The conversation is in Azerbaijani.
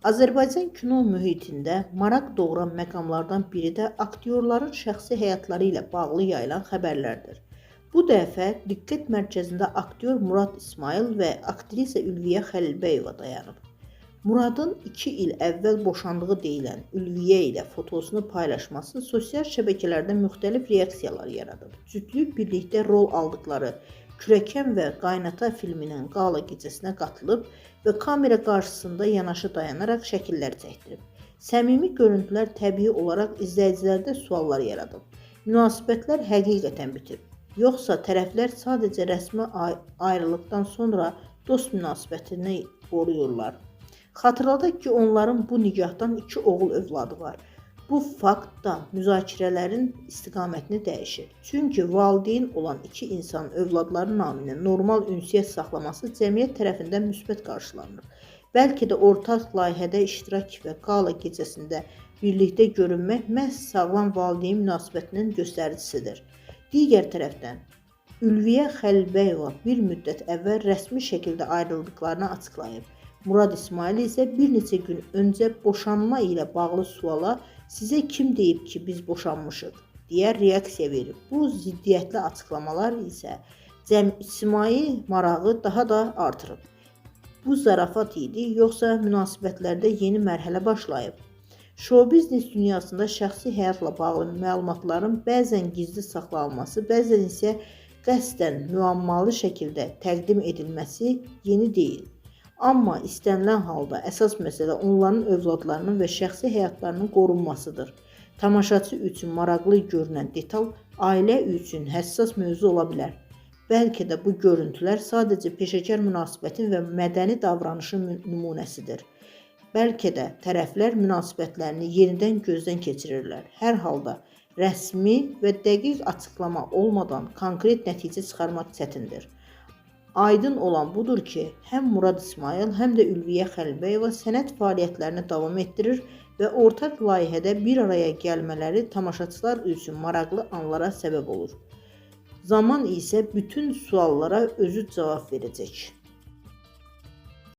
Azərbaycan kino mühitində maraq doğuran məqamlardan biri də aktyorların şəxsi həyatları ilə bağlı yayılan xəbərlərdir. Bu dəfə diqqət mərkəzində aktyor Murad İsmail və aktrisa Ülviyə Xəlilbəyova dayanıb. Muradın 2 il əvvəl boşandığı deyilən Ülviyə ilə fotosunu paylaşması sosial şəbəkələrdə müxtəlif reaksiyalar yaradıb. Cütlük birlikdə rol aldıqları Kürəkən və Qaynata filminin qala gecəsinə qatılıb və kamera qarşısında yanaşı dayanaraq şəkillər çəkdirib. Səmimi görüntülər təbii olaraq izləyicilərdə suallar yaradıb. Münasibətlər həqiqətən bitib, yoxsa tərəflər sadəcə rəsmi ayrılıqdan sonra dost münasibətini qoruyurlar? Xatırladaq ki, onların bu nikahdan 2 oğul övladı var. Bu fakt da müzakirələrin istiqamətini dəyişir. Çünki valideyn olan 2 insanın övladları naminə normal ünsiyyət saxlaması cəmiyyət tərəfindən müsbət qarşılanır. Bəlkə də ortaq layihədə iştirak və qala gecəsində birlikdə görünmək məhz sağlam valideyn münasibətinin göstəricisidir. Digər tərəfdən, Ülviyə Xəlilbəyova bir müddət əvvəl rəsmi şəkildə ayrıldıqlarını açıqlayıb. Murad İsmail isə bir neçə gün öncə boşanma ilə bağlı suala "Sizə kim deyib ki, biz boşanmışıq?" deyə reaksiya verib. Bu ziddiyyətli açıqlamalar isə ictimai marağı daha da artırıb. Bu zarafat idi, yoxsa münasibətlərdə yeni mərhələ başlayıb? Şou-biznes dünyasında şəxsi həyatla bağlı məlumatların bəzən gizli saxlanılması, bəzən isə qəsdən müəmmalı şəkildə təqdim edilməsi yeni deyil. Amma istənilən halda əsas məsələ onların övladlarının və şəxsi həyatlarının qorunmasıdır. Tamaşaçı üçün maraqlı görünən detal ailə üçün həssas mövzu ola bilər. Bəlkə də bu görüntülər sadəcə peşəkar münasibətin və mədəni davranışın nümunəsidir. Bəlkə də tərəflər münasibətlərini yenidən gözdən keçirirlər. Hər halda rəsmi və dəqiq açıqlama olmadan konkret nəticə çıxarmaq çətindir. Aydın olan budur ki, həm Murad İsmail, həm də Ülviyə Xəlilbəyova sənət fəaliyyətlərini davam etdirir və ortaq layihədə bir araya gəlmələri tamaşaçılar üçün maraqlı anlara səbəb olur. Zaman isə bütün suallara özü cavab verəcək.